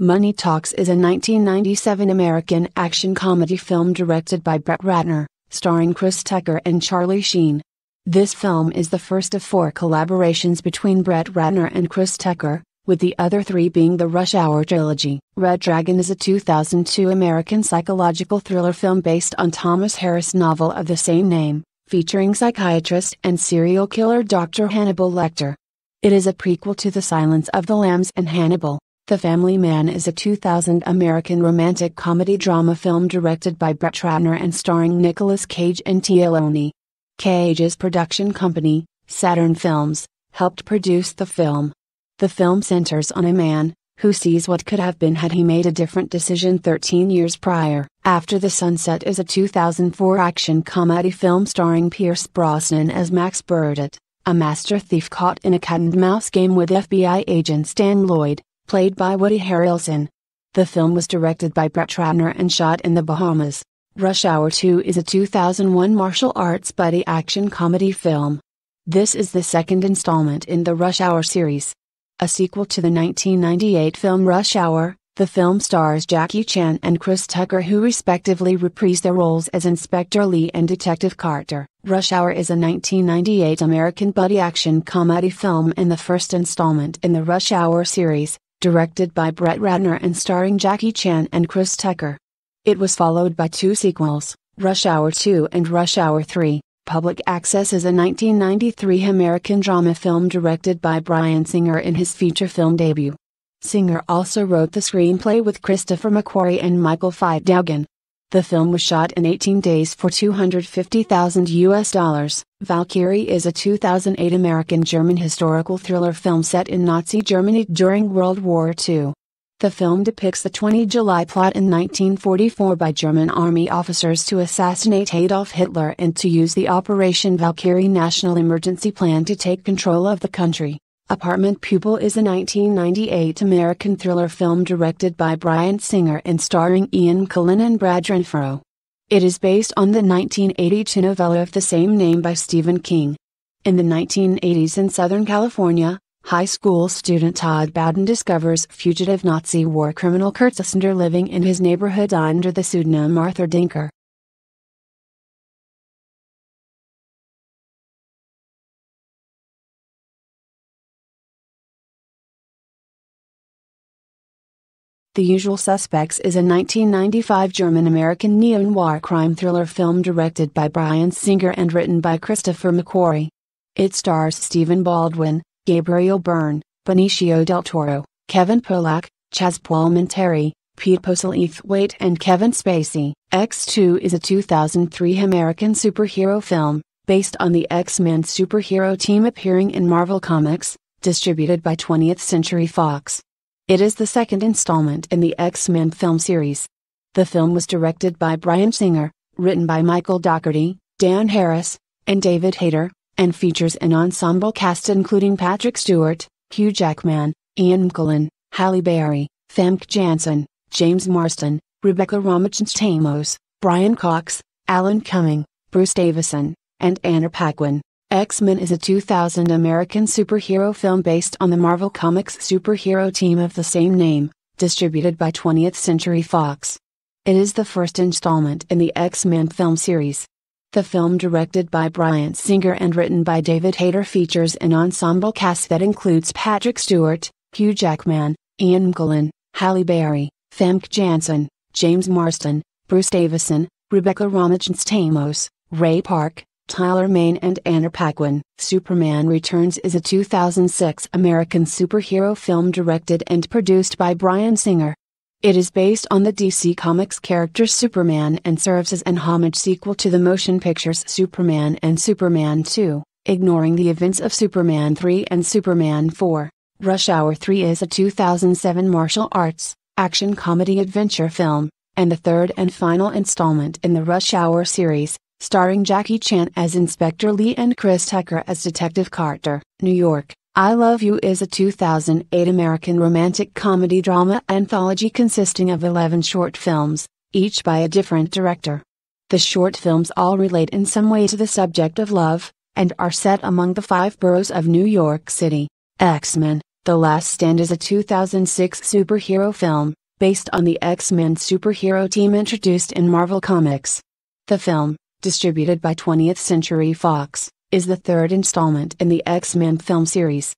Money Talks is a 1997 American action comedy film directed by Bret Ratner, starring Chris Tucker and Charlie Sheen. This film is the first of 4 collaborations between Bret Ratner and Chris Tucker, with the other 3 being the Rush Hour trilogy. Red Dragon is a 2002 American psychological thriller film based on Thomas Harris' novel of the same name, featuring psychiatrist and serial killer Dr. Hannibal Lecter. It is a prequel to The Silence of the Lambs and Hannibal. The Family Man is a 2000 American romantic comedy drama film directed by Bret Ratner and starring Nicolas Cage and Tia Loney. Cage's production company, Saturn Films, helped produce the film. The film centers on a man who sees what could have been had he made a different decision 13 years prior. After the Sunset is a 2004 action comedy film starring Pierce Brosnan as Max Burdett, a master thief caught in a cat-and-mouse game with FBI agent Stan Lloyd, played by Woody Harrelson. The film was directed by Bret Ratner and shot in the Bahamas. Rush Hour 2 is a 2001 martial arts buddy action comedy film. This is the second installment in the Rush Hour series. A sequel to the 1998 film Rush Hour, the film stars Jackie Chan and Chris Tucker, who respectively reprise their roles as Inspector Lee and Detective Carter. Rush Hour is a 1998 American buddy action comedy film and the first installment in the Rush Hour series, directed by Bret Ratner and starring Jackie Chan and Chris Tucker. It was followed by 2 sequels, Rush Hour 2 and Rush Hour 3. Public Access is a 1993 American drama film directed by Bryan Singer in his feature film debut. Singer also wrote the screenplay with Christopher McQuarrie and Michael Feidugan. The film was shot in 18 days for $250,000. Valkyrie is a 2008 American-German historical thriller film set in Nazi Germany during World War II. The film depicts the 20 July plot in 1944 by German army officers to assassinate Adolf Hitler and to use the Operation Valkyrie national emergency plan to take control of the country. Apartment Pupil is a 1998 American thriller film directed by Bryan Singer and starring Ian McKellen and Brad Renfro. It is based on the 1982 novella of the same name by Stephen King. In the 1980s in Southern California, high school student Todd Bowden discovers fugitive Nazi war criminal Kurt Sussender living in his neighborhood under the pseudonym Arthur Dinker. The Usual Suspects is a 1995 German-American neo-noir crime thriller film directed by Bryan Singer and written by Christopher McQuarrie. It stars Stephen Baldwin, Gabriel Byrne, Benicio del Toro, Kevin Pollak, Chaz Palminteri, Pete Postlethwaite and Kevin Spacey. X2 is a 2003 American superhero film, based on the X-Men superhero team appearing in Marvel Comics, distributed by 20th Century Fox. It is the second installment in the X-Men film series. The film was directed by Bryan Singer, written by Michael Dougherty, Dan Harris, and David Hayter, and features an ensemble cast including Patrick Stewart, Hugh Jackman, Ian McKellen, Halle Berry, Famke Janssen, James Marsden, Rebecca Romijn-Stamos, Brian Cox, Alan Cumming, Bruce Davison, and Anna Paquin. X-Men is a 2000 American superhero film based on the Marvel Comics superhero team of the same name, distributed by 20th Century Fox. It is the first installment in the X-Men film series. The film, directed by Bryan Singer and written by David Hayter, features an ensemble cast that includes Patrick Stewart, Hugh Jackman, Ian McKellen, Halle Berry, Famke Janssen, James Marsden, Bruce Davison, Rebecca Romijn-Stamos, Ray Park, Tyler Mane and Anna Paquin. Superman Returns is a 2006 American superhero film directed and produced by Bryan Singer. It is based on the DC Comics character Superman and serves as an homage sequel to the motion pictures Superman and Superman 2, ignoring the events of Superman 3 and Superman 4. Rush Hour 3 is a 2007 martial arts, action comedy adventure film, and the third and final installment in the Rush Hour series, starring Jackie Chan as Inspector Lee and Chris Tucker as Detective Carter. New York, I Love You is a 2008 American romantic comedy drama anthology consisting of 11 short films, each by a different director. The short films all relate in some way to the subject of love, and are set among the 5 boroughs of New York City. X-Men, The Last Stand is a 2006 superhero film, based on the X-Men superhero team introduced in Marvel Comics. The film, distributed by 20th Century Fox, is the third installment in the X-Men film series.